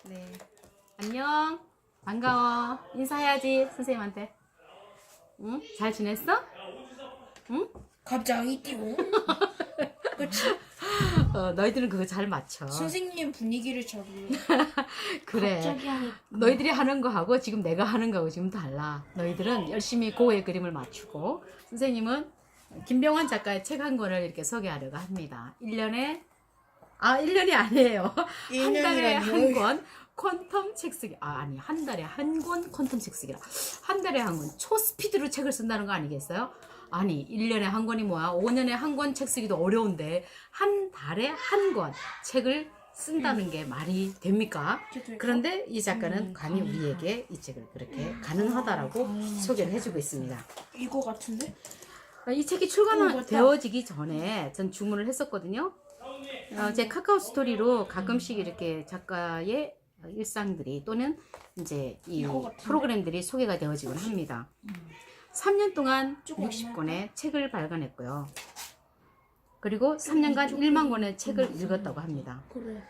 네. 안녕. 반가워. 인사해야지, 선생님한테. 응? 잘 지냈어? 응? 갑자기 띄고. 그치? 너희들은 그거 잘 맞춰. 선생님 분위기를 잡으려. 그래. 갑자기 하니까. 너희들이 하는 거하고 지금 내가 하는 거하고 지금 달라. 너희들은 열심히 고의 그림을 맞추고, 선생님은 김병환 작가의 책 한 권을 이렇게 소개하려고 합니다. 1년에 아니에요. 한 달에 한 권 퀀텀 책 쓰기. 아니, 한 달에 한 권 퀀텀 책 쓰기라. 한 달에 한 권 초스피드로 책을 쓴다는 거 아니겠어요? 아니, 1년에 한 권이 뭐야? 5년에 한 권 책 쓰기도 어려운데 한 달에 한 권 책을 쓴다는 게 말이 됩니까? 그런데 이 작가는 감히 우리에게 이 책을 그렇게 가능하다라고 소개를 해주고 있습니다. 이거 같은데? 이 책이 출간되어지기 전에 전 주문을 했었거든요. 제 카카오 스토리로 가끔씩 이렇게 작가의 일상들이 또는 이제 이 프로그램들이 소개가 되어지곤 합니다. 3년 동안 60권의 책을 발간했고요. 그리고 3년간 1만 권의 책을 읽었다고 합니다.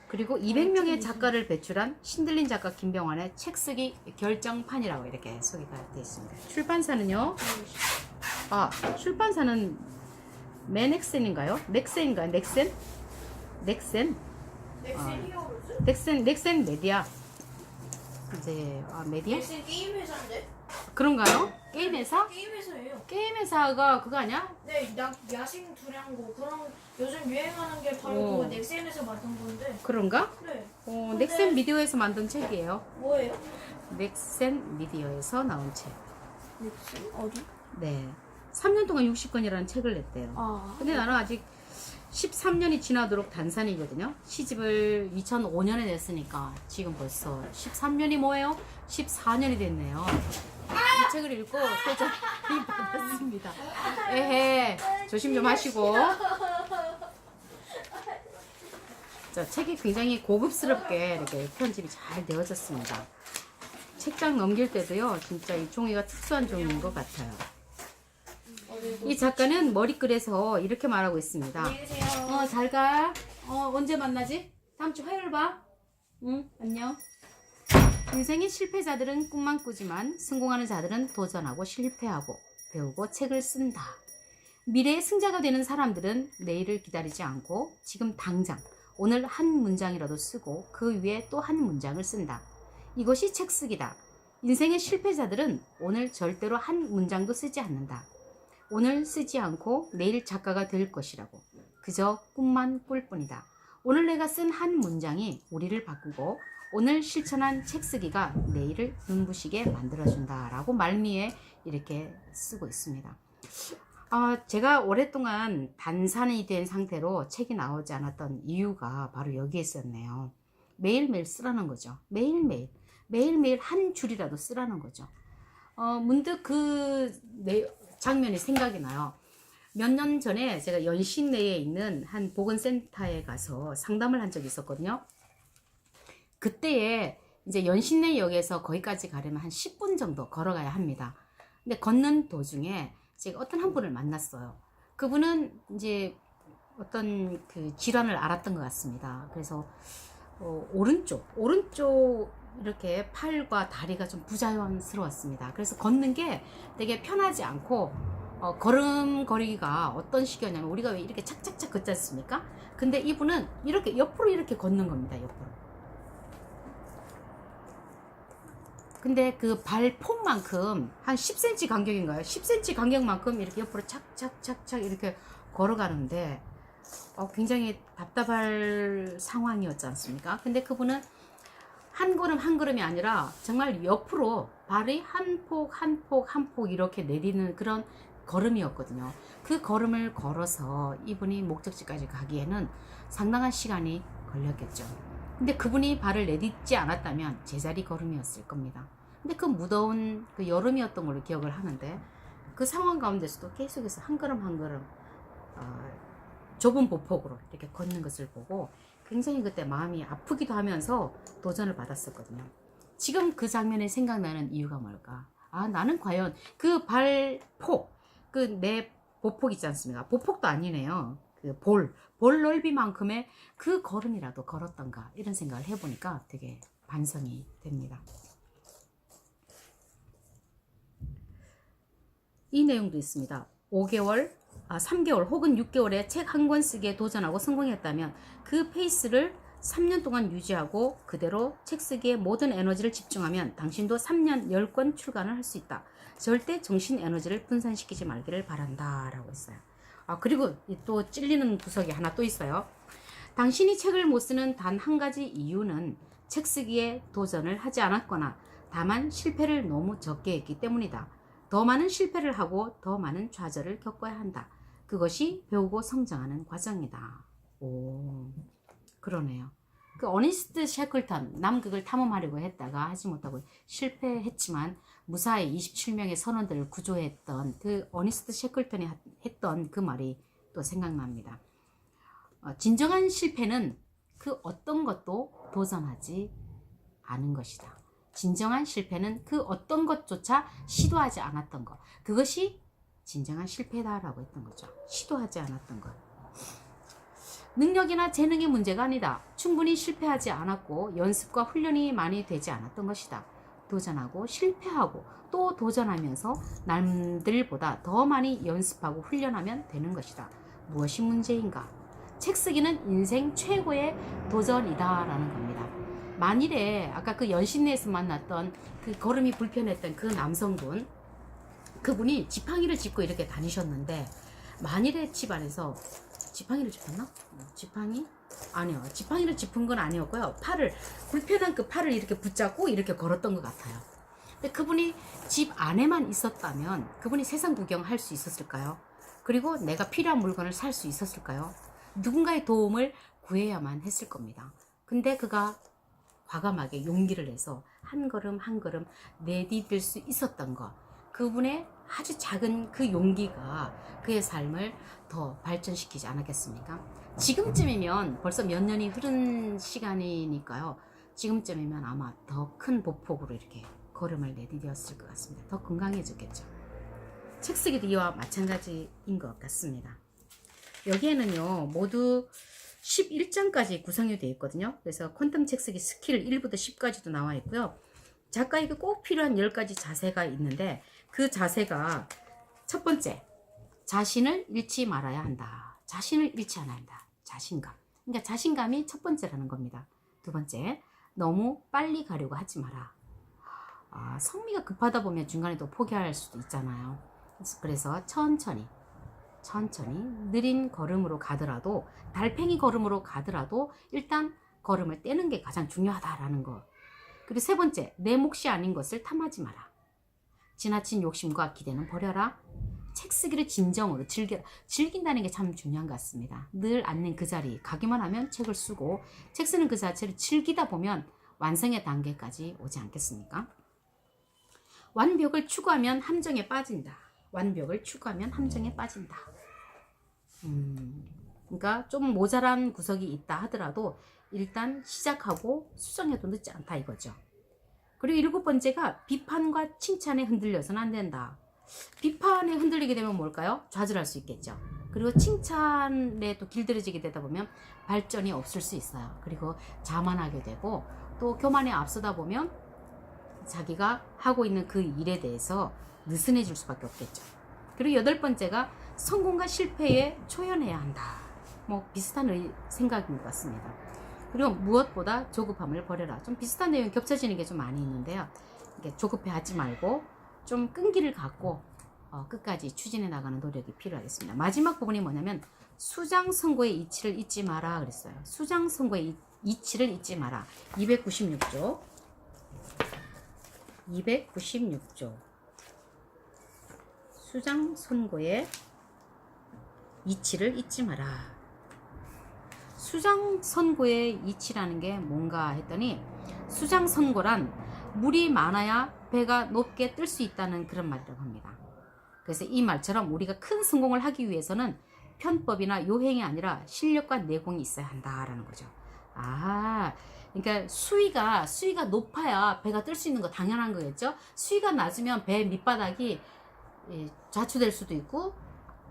그리고 200명의 작가를 배출한 신들린 작가 김병환의 책 쓰기 결정판이라고 이렇게 소개가 되어 있습니다. 출판사는요. 출판사는 맨엑센인가요? 넥센인가요? 넥센? 넥센 메디아. 이제 메디아? 넥센 게임 회사인데? 그런가요? 게임 회사? 게임 회사예요. 게임 회사가 그거 아니야? 네, 야생 두량고 그런 요즘 유행하는 게 바로 그 넥센에서 만든 건데. 그런가? 네. 넥센 미디어에서 만든 책이에요. 뭐예요? 넥센 미디어에서 나온 책. 넥센 어디? 네. 3년 동안 60권이라는 책을 냈대요. 근데 나는 아직 13년이 지나도록 단산이거든요. 시집을 2005년에 냈으니까 지금 벌써 13년이 뭐예요? 14년이 됐네요. 이 책을 읽고 도전이 받았습니다. 에헤, 조심 좀 하시고. 자, 책이 굉장히 고급스럽게 이렇게 편집이 잘 되어졌습니다. 책장 넘길 때도요, 진짜 이 종이가 특수한 종이인 것 같아요. 이 작가는 머리글에서 이렇게 말하고 있습니다. 안녕히 계세요. 잘 가. 언제 만나지? 다음 주 화요일 봐. 응, 안녕. 인생의 실패자들은 꿈만 꾸지만 성공하는 자들은 도전하고 실패하고 배우고 책을 쓴다. 미래의 승자가 되는 사람들은 내일을 기다리지 않고 지금 당장 오늘 한 문장이라도 쓰고 그 위에 또 한 문장을 쓴다. 이것이 책 쓰기다. 인생의 실패자들은 오늘 절대로 한 문장도 쓰지 않는다. 오늘 쓰지 않고 내일 작가가 될 것이라고. 그저 꿈만 꿀 뿐이다. 오늘 내가 쓴 한 문장이 우리를 바꾸고 오늘 실천한 책 쓰기가 내일을 눈부시게 만들어준다 라고 말미에 이렇게 쓰고 있습니다. 제가 오랫동안 단산이 된 상태로 책이 나오지 않았던 이유가 바로 여기에 있었네요. 매일매일 쓰라는 거죠. 매일매일 한 줄이라도 쓰라는 거죠. 문득 장면이 생각이 나요. 몇 년 전에 제가 연신내에 있는 한 보건센터에 가서 상담을 한 적이 있었거든요. 그때에 이제 연신내역에서 거기까지 가려면 한 10분 정도 걸어가야 합니다. 근데 걷는 도중에 제가 어떤 한 분을 만났어요. 그분은 이제 어떤 그 질환을 앓았던 것 같습니다. 그래서 오른쪽 이렇게 팔과 다리가 좀 부자연스러웠습니다. 그래서 걷는 게 되게 편하지 않고 걸음걸이가 어떤 식이었냐면 우리가 왜 이렇게 착착착 걷지 않습니까? 근데 이분은 이렇게 옆으로 이렇게 걷는 겁니다. 옆으로. 근데 그 발폭만큼 한 10cm 간격인가요? 10cm 간격만큼 이렇게 옆으로 착착착착 이렇게 걸어가는데 굉장히 답답할 상황이었지 않습니까? 근데 그분은 한 걸음 한 걸음이 아니라 정말 옆으로 발이 한 폭 이렇게 내리는 그런 걸음이었거든요. 그 걸음을 걸어서 이분이 목적지까지 가기에는 상당한 시간이 걸렸겠죠. 근데 그분이 발을 내딛지 않았다면 제자리 걸음이었을 겁니다. 근데 그 무더운 그 여름이었던 걸로 기억을 하는데 그 상황 가운데서도 계속해서 한 걸음 한 걸음 좁은 보폭으로 이렇게 걷는 것을 보고 굉장히 그때 마음이 아프기도 하면서 도전을 받았었거든요. 지금 그 장면이 생각나는 이유가 뭘까? 나는 과연 그 발폭, 그 내 보폭 있지 않습니까? 보폭도 아니네요. 그 볼 넓이만큼의 그 걸음이라도 걸었던가 이런 생각을 해보니까 되게 반성이 됩니다. 이 내용도 있습니다. 3개월 혹은 6개월에 책 한 권 쓰기에 도전하고 성공했다면 그 페이스를 3년 동안 유지하고 그대로 책 쓰기에 모든 에너지를 집중하면 당신도 3년 10권 출간을 할 수 있다. 절대 정신 에너지를 분산시키지 말기를 바란다 라고 했어요. 그리고 또 찔리는 구석이 하나 또 있어요. 당신이 책을 못 쓰는 단 한 가지 이유는 책 쓰기에 도전을 하지 않았거나 다만 실패를 너무 적게 했기 때문이다. 더 많은 실패를 하고 더 많은 좌절을 겪어야 한다. 그것이 배우고 성장하는 과정이다. 오, 그러네요. 그 어니스트 셰클턴, 남극을 탐험하려고 했다가 하지 못하고 실패했지만 무사히 27명의 선원들을 구조했던 그 어니스트 셰클턴이 했던 그 말이 또 생각납니다. 진정한 실패는 그 어떤 것도 도전하지 않은 것이다. 진정한 실패는 그 어떤 것조차 시도하지 않았던 것. 그것이 진정한 실패다라고 했던 거죠. 시도하지 않았던 것. 능력이나 재능의 문제가 아니다. 충분히 실패하지 않았고 연습과 훈련이 많이 되지 않았던 것이다. 도전하고 실패하고 또 도전하면서 남들보다 더 많이 연습하고 훈련하면 되는 것이다. 무엇이 문제인가? 책 쓰기는 인생 최고의 도전이다 라는 겁니다. 만일에 아까 그 연신내에서 만났던 그 걸음이 불편했던 그 남성분, 그분이 지팡이를 짚고 이렇게 다니셨는데 만일에 집안에서 지팡이를 짚었나? 지팡이? 아니요. 지팡이를 짚은 건 아니었고요. 불편한 그 팔을 이렇게 붙잡고 이렇게 걸었던 것 같아요. 근데 그분이 집 안에만 있었다면 그분이 세상 구경할 수 있었을까요? 그리고 내가 필요한 물건을 살 수 있었을까요? 누군가의 도움을 구해야만 했을 겁니다. 근데 그가 과감하게 용기를 내서 한 걸음 한 걸음 내디딜 수 있었던 것, 그분의 아주 작은 그 용기가 그의 삶을 더 발전시키지 않았겠습니까? 지금쯤이면 벌써 몇 년이 흐른 시간이니까요. 지금쯤이면 아마 더 큰 보폭으로 이렇게 걸음을 내디뎠을 것 같습니다. 더 건강해졌겠죠. 책 쓰기도 이와 마찬가지인 것 같습니다. 여기에는요 모두 11장까지 구성이 되어 있거든요. 그래서 퀀텀 책 쓰기 스킬 1부터 10까지도 나와 있고요. 작가에게 꼭 필요한 10가지 자세가 있는데 그 자세가 첫 번째, 자신을 잃지 말아야 한다. 자신을 잃지 않아야 한다. 자신감. 그러니까 자신감이 첫 번째라는 겁니다. 두 번째, 너무 빨리 가려고 하지 마라. 성미가 급하다 보면 중간에 또 포기할 수도 있잖아요. 그래서 천천히 느린 걸음으로 가더라도, 달팽이 걸음으로 가더라도 일단 걸음을 떼는 게 가장 중요하다라는 거. 그리고 세 번째, 내 몫이 아닌 것을 탐하지 마라. 지나친 욕심과 기대는 버려라. 책 쓰기를 진정으로 즐겨라. 즐긴다는 게 참 중요한 것 같습니다. 늘 앉는 그 자리 가기만 하면 책을 쓰고 책 쓰는 그 자체를 즐기다 보면 완성의 단계까지 오지 않겠습니까? 완벽을 추구하면 함정에 빠진다. 완벽을 추구하면 함정에 빠진다. 그러니까 좀 모자란 구석이 있다 하더라도 일단 시작하고 수정해도 늦지 않다 이거죠. 그리고 7번째가 비판과 칭찬에 흔들려서는 안 된다. 비판에 흔들리게 되면 뭘까요? 좌절할 수 있겠죠. 그리고 칭찬에 또 길들여지게 되다 보면 발전이 없을 수 있어요. 그리고 자만하게 되고 또 교만에 앞서다 보면 자기가 하고 있는 그 일에 대해서 느슨해질 수밖에 없겠죠. 그리고 8번째가 성공과 실패에 초연해야 한다. 뭐 비슷한 생각인 것 같습니다. 그리고 무엇보다 조급함을 버려라. 좀 비슷한 내용이 겹쳐지는 게 좀 많이 있는데요. 이게 조급해하지 말고 좀 끈기를 갖고 끝까지 추진해 나가는 노력이 필요하겠습니다. 마지막 부분이 뭐냐면 수장선고의 이치를 잊지 마라 그랬어요. 수장선고의 이치를 잊지 마라. 296조. 수장선고의 이치를 잊지 마라. 수장선고의 이치라는 게 뭔가 했더니, 수장선고란 물이 많아야 배가 높게 뜰 수 있다는 그런 말이라고 합니다. 그래서 이 말처럼 우리가 큰 성공을 하기 위해서는 편법이나 요행이 아니라 실력과 내공이 있어야 한다라는 거죠. 그러니까 수위가 높아야 배가 뜰 수 있는 거 당연한 거겠죠. 수위가 낮으면 배 밑바닥이 좌초될 수도 있고,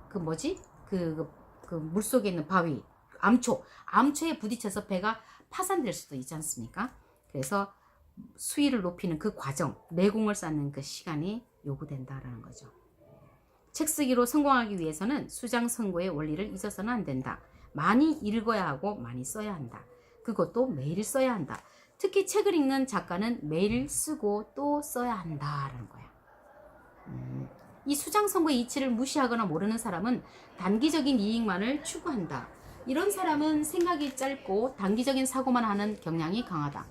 그 물속에 있는 바위, 암초에 부딪혀서 배가 파산될 수도 있지 않습니까? 그래서 수위를 높이는 그 과정, 내공을 쌓는 그 시간이 요구된다라는 거죠. 책 쓰기로 성공하기 위해서는 수장 선고의 원리를 잊어서는 안 된다. 많이 읽어야 하고 많이 써야 한다. 그것도 매일 써야 한다. 특히 책을 읽는 작가는 매일 쓰고 또 써야 한다라는 거야. 이 수장 선고의 이치를 무시하거나 모르는 사람은 단기적인 이익만을 추구한다. 이런 사람은 생각이 짧고 단기적인 사고만 하는 경향이 강하다.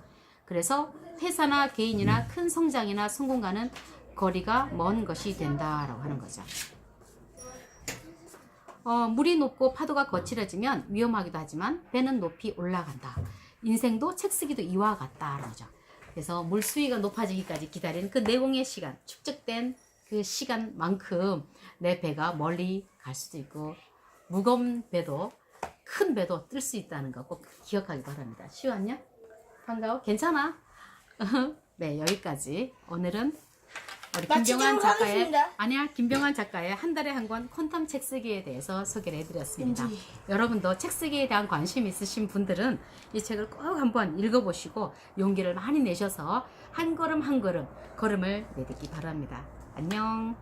그래서 회사나 개인이나 큰 성장이나 성공과는 거리가 먼 것이 된다라고 하는 거죠. 물이 높고 파도가 거칠어지면 위험하기도 하지만 배는 높이 올라간다. 인생도 책 쓰기도 이와 같다라는 거죠. 그래서 물 수위가 높아지기까지 기다리는 그 내공의 시간, 축적된 그 시간만큼 내 배가 멀리 갈 수도 있고 무거운 배도 큰 배도 뜰 수 있다는 거 꼭 기억하기 바랍니다. 시우안녕? 반가워? 괜찮아? 네, 여기까지. 오늘은 우리 김병환 작가의 하겠습니다. 아니야 김병환 작가의 한 달에 한 권 퀀텀 책 쓰기에 대해서 소개를 해드렸습니다. 여러분도 책 쓰기에 대한 관심 있으신 분들은 이 책을 꼭 한번 읽어보시고 용기를 많이 내셔서 한 걸음 한 걸음 걸음을 내딛기 바랍니다. 안녕.